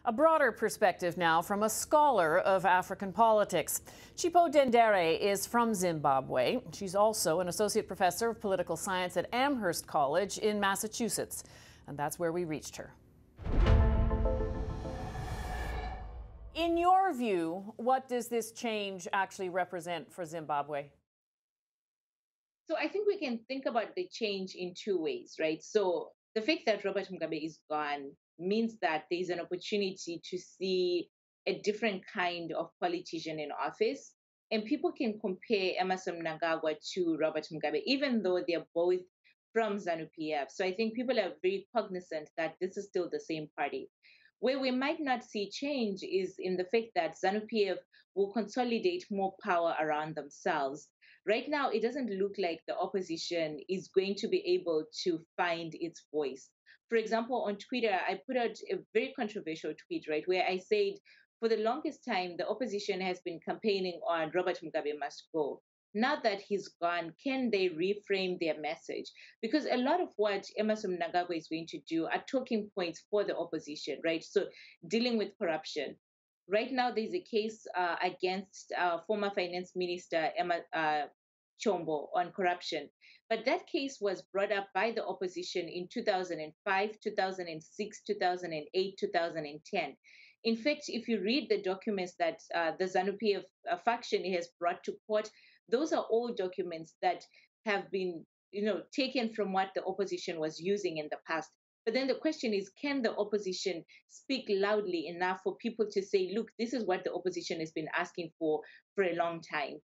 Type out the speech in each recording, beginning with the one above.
A broader perspective now from a scholar of African politics. Chipo Dendere is from Zimbabwe. She's also an associate professor of political science at Amherst College in Massachusetts. And that's where we reached her. In your view, what does this change actually represent for Zimbabwe? So I think we can think about the change in two ways, right? So the fact that Robert Mugabe is gone means that there's an opportunity to see a different kind of politician in office. And people can compare Emmerson Mnangagwa to Robert Mugabe, even though they're both from ZANU-PF. So I think people are very cognizant that this is still the same party. Where we might not see change is in the fact that ZANU-PF will consolidate more power around themselves. Right now, it doesn't look like the opposition is going to be able to find its voice. For example, on Twitter, I put out a very controversial tweet, right, where I said, for the longest time, the opposition has been campaigning on Robert Mugabe must go. Now that he's gone, can they reframe their message? Because a lot of what Emmerson Mnangagwa is going to do are talking points for the opposition, right? So dealing with corruption. Right now, there's a case against former finance minister Emma Chombo on corruption. But that case was brought up by the opposition in 2005, 2006, 2008, 2010. In fact, if you read the documents that the ZANU-PF faction has brought to court, those are all documents that have been, taken from what the opposition was using in the past. But then the question is, can the opposition speak loudly enough for people to say, look, this is what the opposition has been asking for a long time?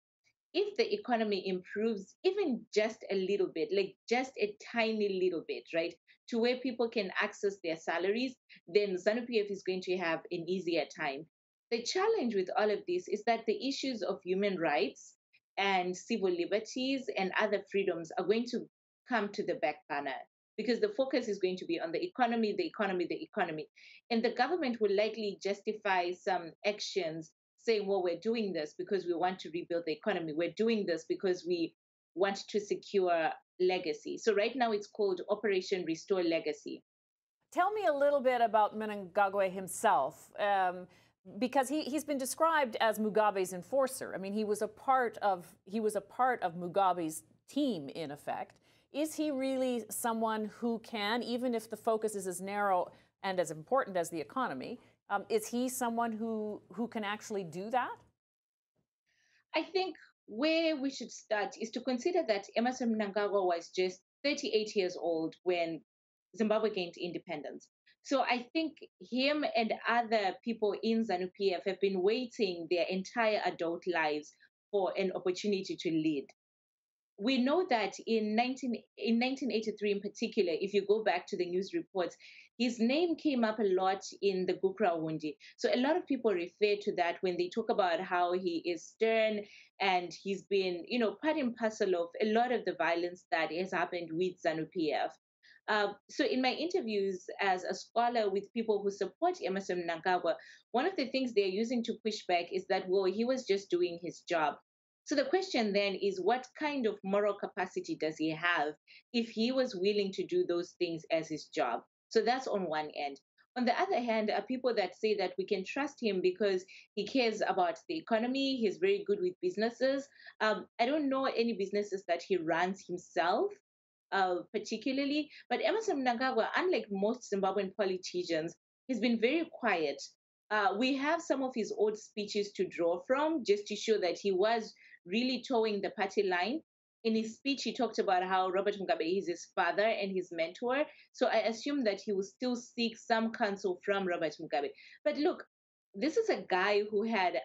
If the economy improves even just a little bit, like just a tiny little bit, right, to where people can access their salaries, then ZANU-PF is going to have an easier time. The challenge with all of this is that the issues of human rights and civil liberties and other freedoms are going to come to the back burner because the focus is going to be on the economy, the economy, the economy. And the government will likely justify some actions saying, well, we're doing this because we want to rebuild the economy. We're doing this because we want to secure legacy. So right now it's called Operation Restore Legacy. Tell me a little bit about Mnangagwa himself, because he's been described as Mugabe's enforcer. I mean, he was a part of Mugabe's team, in effect. Is he really someone who can, even if the focus is as narrow and as important as the economy, is he someone who can actually do that? I think where we should start is to consider that Emmerson Mnangagwa was just 38 years old when Zimbabwe gained independence. So I think him and other people in ZANU-PF have been waiting their entire adult lives for an opportunity to lead. We know that in 1983 in particular, if you go back to the news reports, his name came up a lot in the Gukrawundi. So a lot of people refer to that when they talk about how he is stern and he's been, part and parcel of a lot of the violence that has happened with ZANU-PF. So in my interviews as a scholar with people who support Emmerson Mnangagwa, one of the things they're using to push back is that, well, he was just doing his job. So the question then is, what kind of moral capacity does he have if he was willing to do those things as his job? So that's on one end. On the other hand, are people that say that we can trust him because he cares about the economy, he's very good with businesses. I don't know any businesses that he runs himself, particularly, but Emmerson Mnangagwa, unlike most Zimbabwean politicians, he's been very quiet. We have some of his old speeches to draw from just to show that he was really towing the party line. In his speech, he talked about how Robert Mugabe is his father and his mentor. So I assume that he will still seek some counsel from Robert Mugabe. But look, this is a guy who had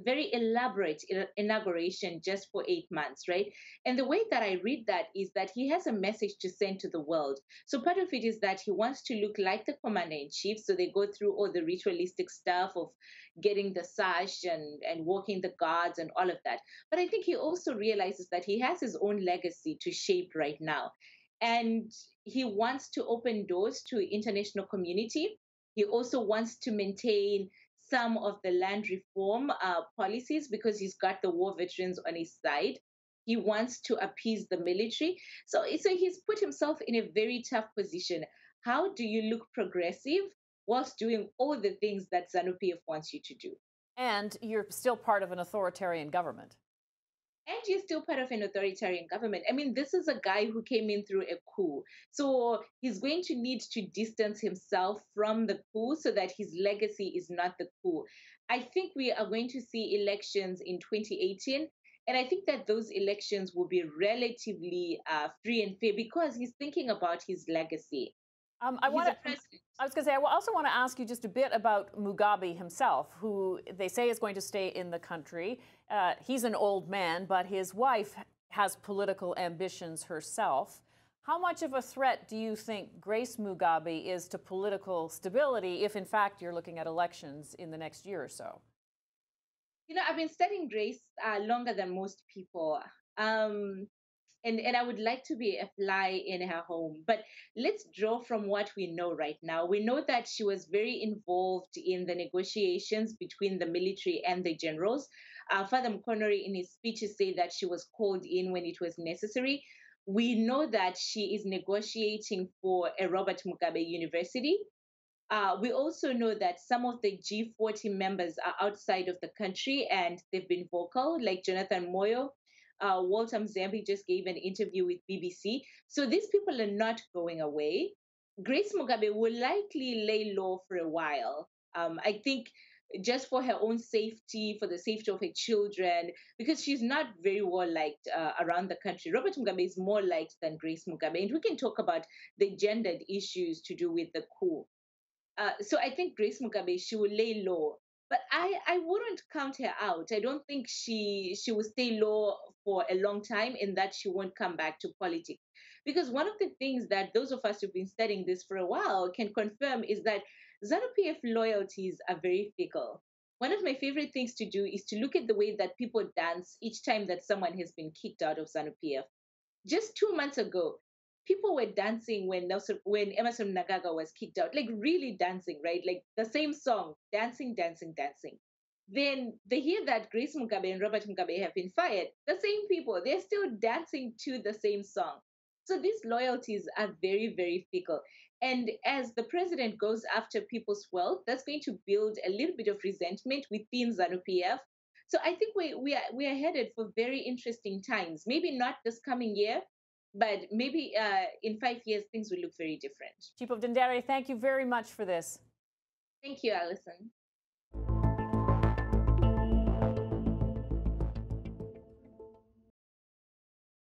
very elaborate inauguration just for 8 months, right? And the way that I read that is that he has a message to send to the world. So part of it is that he wants to look like the commander in chief. So they go through all the ritualistic stuff of getting the sash and walking the guards and all of that. But I think he also realizes that he has his own legacy to shape right now. And he wants to open doors to international community. He also wants to maintain some of the land reform policies because he's got the war veterans on his side. He wants to appease the military. So he's put himself in a very tough position. How do you look progressive whilst doing all the things that ZANU-PF wants you to do. And you're still part of an authoritarian government. And you're still part of an authoritarian government. I mean, this is a guy who came in through a coup. So he's going to need to distance himself from the coup so that his legacy is not the coup. I think we are going to see elections in 2018. And I think that those elections will be relatively free and fair because he's thinking about his legacy. I He's want a to. president. I was going to say, I also want to ask you just a bit about Mugabe himself, who they say is going to stay in the country. He's an old man, but his wife has political ambitions herself. How much of a threat do you think Grace Mugabe is to political stability if, in fact, you're looking at elections in the next year or so? I've been studying Grace longer than most people. Um, and I would like to be a fly in her home. But let's draw from what we know right now. We know that she was very involved in the negotiations between the military and the generals. Father Mkonori, in his speeches, say that she was called in when it was necessary. We know that she is negotiating for a Robert Mugabe University. We also know that some of the G40 members are outside of the country and they've been vocal, like Jonathan Moyo. Walter Mzambi just gave an interview with BBC. So these people are not going away. Grace Mugabe will likely lay low for a while. I think just for her own safety, for the safety of her children, because she's not very well liked around the country. Robert Mugabe is more liked than Grace Mugabe. And we can talk about the gendered issues to do with the coup. So I think Grace Mugabe, she will lay low, but I wouldn't count her out. I don't think she will stay low for a long time, in that she won't come back to politics. Because one of the things that those of us who've been studying this for a while can confirm is that ZANU-PF loyalties are very fickle. One of my favorite things to do is to look at the way that people dance each time that someone has been kicked out of ZANU-PF. Just 2 months ago, people were dancing when Emmerson Mnangagwa was kicked out, like really dancing, right? Like the same song, dancing, dancing, dancing. Then they hear that Grace Mugabe and Robert Mugabe have been fired. The same people, they're still dancing to the same song. So these loyalties are very, very fickle. And as the president goes after people's wealth, that's going to build a little bit of resentment within ZANU-PF. So I think we are headed for very interesting times. Maybe not this coming year, but maybe in 5 years things will look very different. Chipo Dendere, thank you very much for this. Thank you, Alison.